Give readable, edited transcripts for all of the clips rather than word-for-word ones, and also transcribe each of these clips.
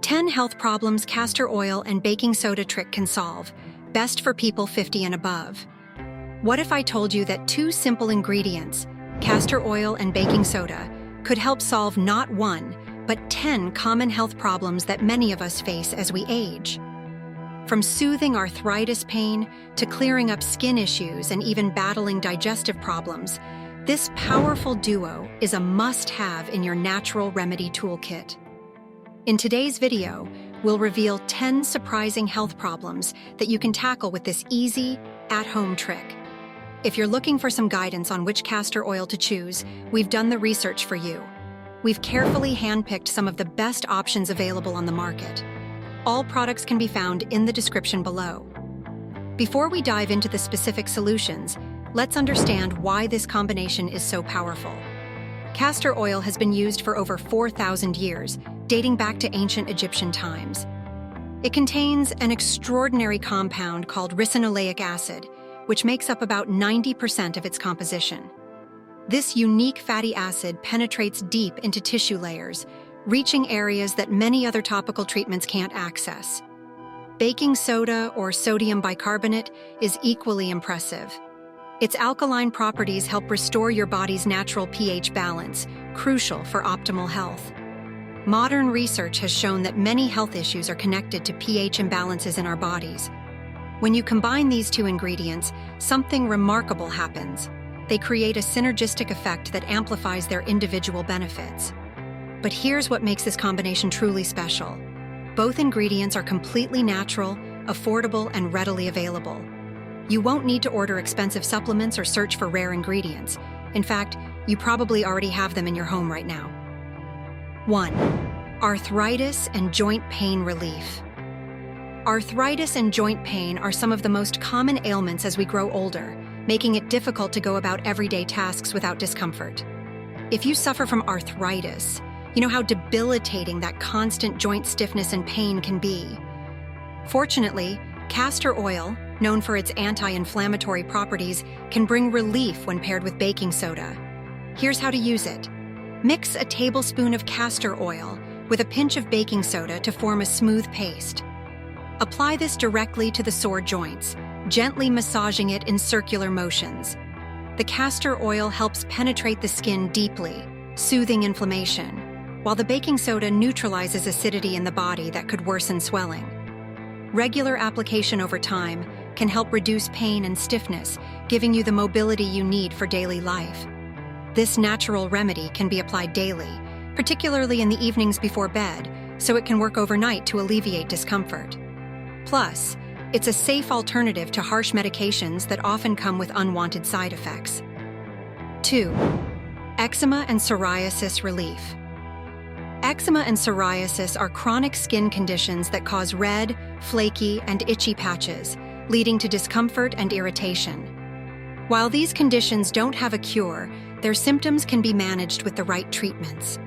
10 health problems castor oil and baking soda trick can solve, best for people 50 and above. What if I told you that 2 simple ingredients, castor oil and baking soda, could help solve not 1, but 10 common health problems that many of us face as we age? From soothing arthritis pain to clearing up skin issues and even battling digestive problems, this powerful duo is a must-have in your natural remedy toolkit. In today's video, we'll reveal 10 surprising health problems that you can tackle with this easy, at-home trick. If you're looking for some guidance on which castor oil to choose, we've done the research for you. We've carefully handpicked some of the best options available on the market. All products can be found in the description below. Before we dive into the specific solutions, let's understand why this combination is so powerful. Castor oil has been used for over 4,000 years, dating back to ancient Egyptian times. It contains an extraordinary compound called ricinoleic acid, which makes up about 90% of its composition. This unique fatty acid penetrates deep into tissue layers, reaching areas that many other topical treatments can't access. Baking soda, or sodium bicarbonate, is equally impressive. Its alkaline properties help restore your body's natural pH balance, crucial for optimal health. Modern research has shown that many health issues are connected to pH imbalances in our bodies. When you combine these 2 ingredients, something remarkable happens. They create a synergistic effect that amplifies their individual benefits. But here's what makes this combination truly special. Both ingredients are completely natural, affordable, and readily available. You won't need to order expensive supplements or search for rare ingredients. In fact, you probably already have them in your home right now. 1. Arthritis and joint pain relief. Arthritis and joint pain are some of the most common ailments as we grow older, making it difficult to go about everyday tasks without discomfort. If you suffer from arthritis, you know how debilitating that constant joint stiffness and pain can be. Fortunately, castor oil, known for its anti-inflammatory properties, can bring relief when paired with baking soda. Here's how to use it. Mix a tablespoon of castor oil with a pinch of baking soda to form a smooth paste. Apply this directly to the sore joints, gently massaging it in circular motions. The castor oil helps penetrate the skin deeply, soothing inflammation, while the baking soda neutralizes acidity in the body that could worsen swelling. Regular application over time can help reduce pain and stiffness, giving you the mobility you need for daily life. This natural remedy can be applied daily, particularly in the evenings before bed, so it can work overnight to alleviate discomfort. Plus, it's a safe alternative to harsh medications that often come with unwanted side effects. 2. Eczema and psoriasis relief. Eczema and psoriasis are chronic skin conditions that cause red, flaky, and itchy patches, leading to discomfort and irritation. While these conditions don't have a cure, their symptoms can be managed with the right treatments.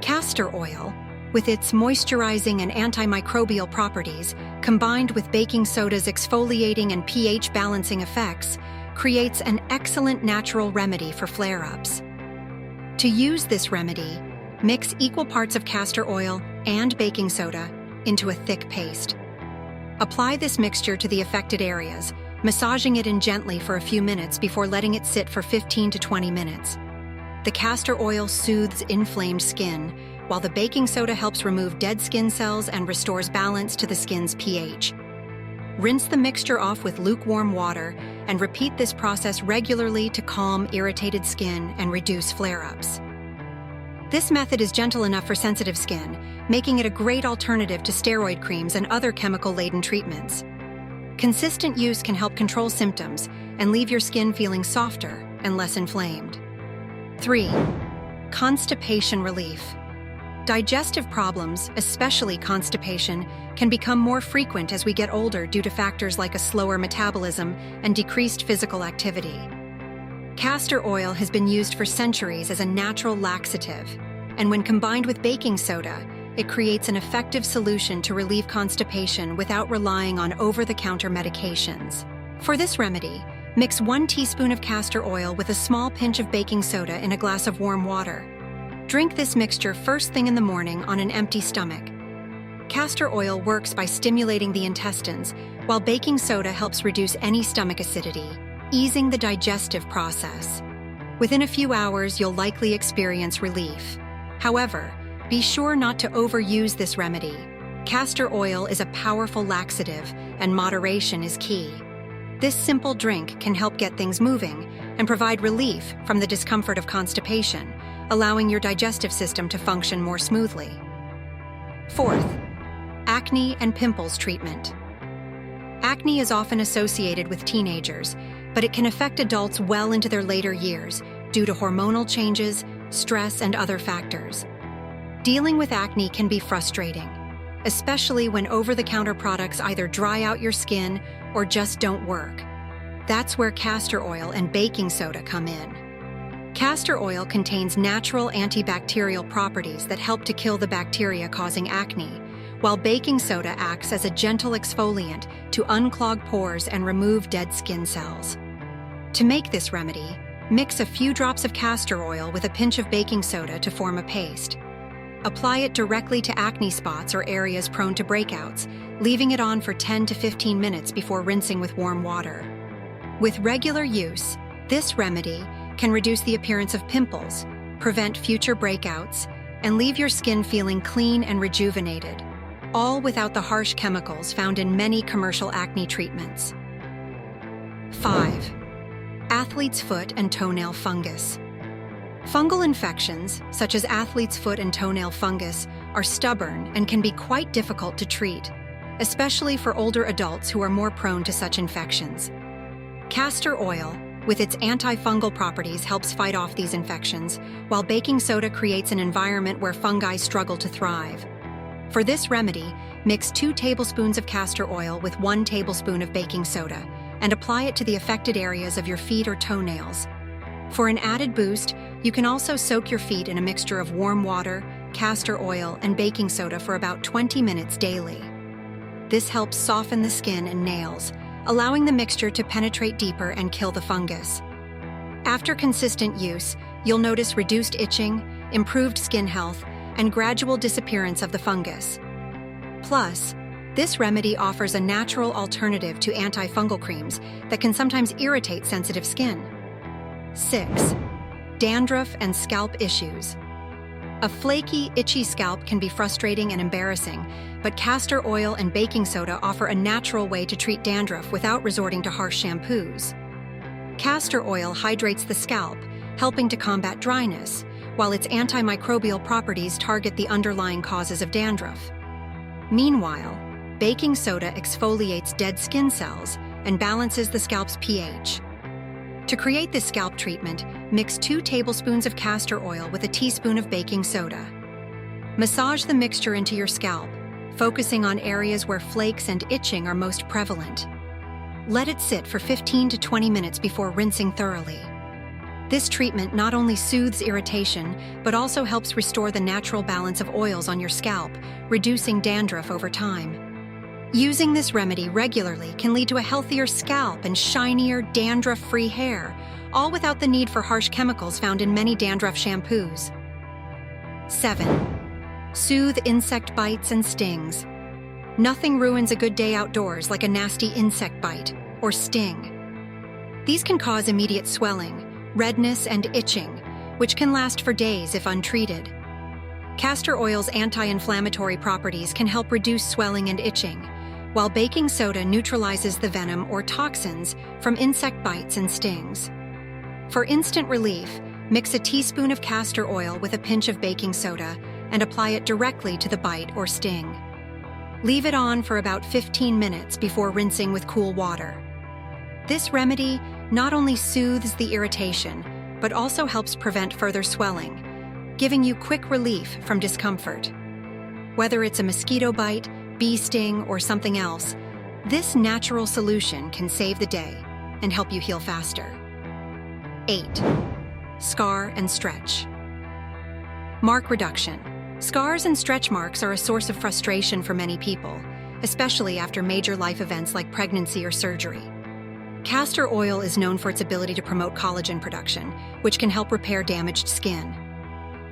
Castor oil, with its moisturizing and antimicrobial properties, combined with baking soda's exfoliating and pH balancing effects, creates an excellent natural remedy for flare-ups. To use this remedy, mix equal parts of castor oil and baking soda into a thick paste. Apply this mixture to the affected areas, massaging it in gently for a few minutes before letting it sit for 15 to 20 minutes. The castor oil soothes inflamed skin, while the baking soda helps remove dead skin cells and restores balance to the skin's pH. Rinse the mixture off with lukewarm water and repeat this process regularly to calm irritated skin and reduce flare-ups. This method is gentle enough for sensitive skin, making it a great alternative to steroid creams and other chemical-laden treatments. Consistent use can help control symptoms and leave your skin feeling softer and less inflamed. 3. Constipation relief. Digestive problems, especially constipation, can become more frequent as we get older due to factors like a slower metabolism and decreased physical activity. Castor oil has been used for centuries as a natural laxative, and when combined with baking soda, it creates an effective solution to relieve constipation without relying on over-the-counter medications. For this remedy, mix 1 teaspoon of castor oil with a small pinch of baking soda in a glass of warm water. Drink this mixture first thing in the morning on an empty stomach. Castor oil works by stimulating the intestines, while baking soda helps reduce any stomach acidity, easing the digestive process. Within a few hours, you'll likely experience relief. However, be sure not to overuse this remedy. Castor oil is a powerful laxative, and moderation is key. This simple drink can help get things moving and provide relief from the discomfort of constipation, allowing your digestive system to function more smoothly. Fourth, acne and pimples treatment. Acne is often associated with teenagers, but it can affect adults well into their later years due to hormonal changes, stress, and other factors. Dealing with acne can be frustrating, especially when over-the-counter products either dry out your skin or just don't work. That's where castor oil and baking soda come in. Castor oil contains natural antibacterial properties that help to kill the bacteria causing acne, while baking soda acts as a gentle exfoliant to unclog pores and remove dead skin cells. To make this remedy, mix a few drops of castor oil with a pinch of baking soda to form a paste. Apply it directly to acne spots or areas prone to breakouts, leaving it on for 10 to 15 minutes before rinsing with warm water. With regular use, this remedy can reduce the appearance of pimples, prevent future breakouts, and leave your skin feeling clean and rejuvenated, all without the harsh chemicals found in many commercial acne treatments. 5. Athlete's foot and toenail fungus. Fungal infections, such as athlete's foot and toenail fungus, are stubborn and can be quite difficult to treat, especially for older adults who are more prone to such infections. Castor oil, with its antifungal properties, helps fight off these infections, while baking soda creates an environment where fungi struggle to thrive. For this remedy, mix 2 tablespoons of castor oil with 1 tablespoon of baking soda and apply it to the affected areas of your feet or toenails. For an added boost, you can also soak your feet in a mixture of warm water, castor oil, and baking soda for about 20 minutes daily. This helps soften the skin and nails, allowing the mixture to penetrate deeper and kill the fungus. After consistent use, you'll notice reduced itching, improved skin health, and gradual disappearance of the fungus. Plus, this remedy offers a natural alternative to antifungal creams that can sometimes irritate sensitive skin. 6. Dandruff and scalp issues. A flaky, itchy scalp can be frustrating and embarrassing, but castor oil and baking soda offer a natural way to treat dandruff without resorting to harsh shampoos. Castor oil hydrates the scalp, helping to combat dryness, while its antimicrobial properties target the underlying causes of dandruff. Meanwhile, baking soda exfoliates dead skin cells and balances the scalp's pH. To create this scalp treatment, mix 2 tablespoons of castor oil with a teaspoon of baking soda. Massage the mixture into your scalp, focusing on areas where flakes and itching are most prevalent. Let it sit for 15 to 20 minutes before rinsing thoroughly. This treatment not only soothes irritation, but also helps restore the natural balance of oils on your scalp, reducing dandruff over time. Using this remedy regularly can lead to a healthier scalp and shinier, dandruff-free hair, all without the need for harsh chemicals found in many dandruff shampoos. 7. Soothe insect bites and stings. Nothing ruins a good day outdoors like a nasty insect bite or sting. These can cause immediate swelling, redness, and itching, which can last for days if untreated. Castor oil's anti-inflammatory properties can help reduce swelling and itching, while baking soda neutralizes the venom or toxins from insect bites and stings. For instant relief, mix a teaspoon of castor oil with a pinch of baking soda and apply it directly to the bite or sting. Leave it on for about 15 minutes before rinsing with cool water. This remedy not only soothes the irritation, but also helps prevent further swelling, giving you quick relief from discomfort. Whether it's a mosquito bite, bee sting, or something else, this natural solution can save the day and help you heal faster. 8. Scar and stretch. Mark reduction. Scars and stretch marks are a source of frustration for many people, especially after major life events like pregnancy or surgery. Castor oil is known for its ability to promote collagen production, which can help repair damaged skin.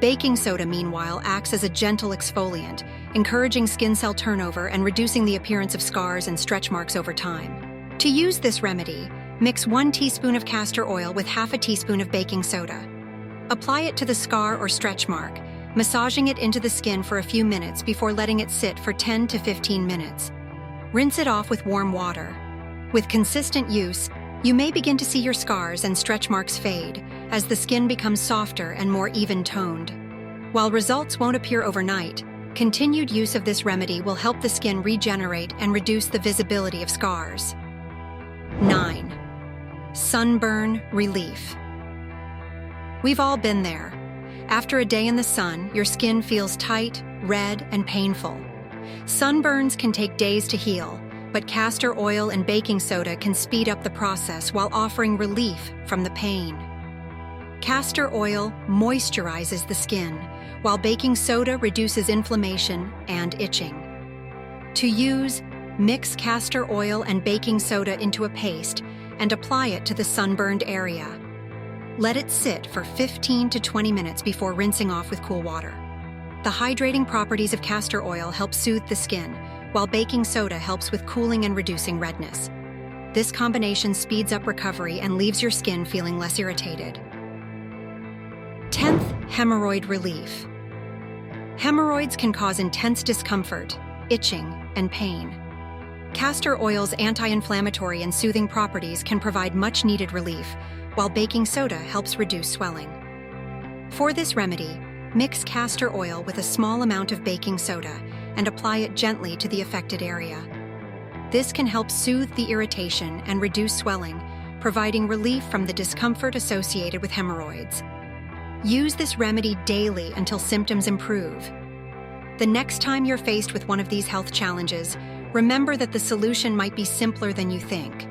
Baking soda, meanwhile, acts as a gentle exfoliant, encouraging skin cell turnover and reducing the appearance of scars and stretch marks over time. To use this remedy, mix 1 teaspoon of castor oil with half a teaspoon of baking soda. Apply it to the scar or stretch mark, massaging it into the skin for a few minutes before letting it sit for 10 to 15 minutes. Rinse it off with warm water. With consistent use, you may begin to see your scars and stretch marks fade as the skin becomes softer and more even-toned. While results won't appear overnight, continued use of this remedy will help the skin regenerate and reduce the visibility of scars. 9. Sunburn relief. We've all been there. After a day in the sun, your skin feels tight, red, and painful. Sunburns can take days to heal, but castor oil and baking soda can speed up the process while offering relief from the pain. Castor oil moisturizes the skin, while baking soda reduces inflammation and itching. To use, mix castor oil and baking soda into a paste and apply it to the sunburned area. Let it sit for 15 to 20 minutes before rinsing off with cool water. The hydrating properties of castor oil help soothe the skin, while baking soda helps with cooling and reducing redness. This combination speeds up recovery and leaves your skin feeling less irritated. 10th, hemorrhoid relief. Hemorrhoids can cause intense discomfort, itching, and pain. Castor oil's anti-inflammatory and soothing properties can provide much-needed relief, while baking soda helps reduce swelling. For this remedy, mix castor oil with a small amount of baking soda and apply it gently to the affected area. This can help soothe the irritation and reduce swelling, providing relief from the discomfort associated with hemorrhoids. Use this remedy daily until symptoms improve. The next time you're faced with one of these health challenges, remember that the solution might be simpler than you think.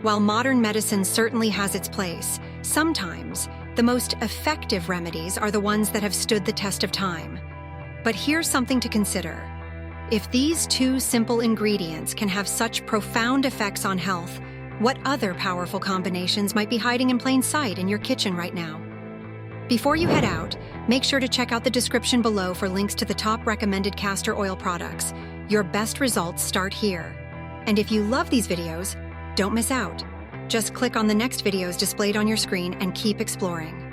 While modern medicine certainly has its place, sometimes the most effective remedies are the ones that have stood the test of time. But here's something to consider. If these 2 simple ingredients can have such profound effects on health, what other powerful combinations might be hiding in plain sight in your kitchen right now? Before you head out, make sure to check out the description below for links to the top recommended castor oil products. Your best results start here. And if you love these videos, don't miss out. Just click on the next videos displayed on your screen and keep exploring.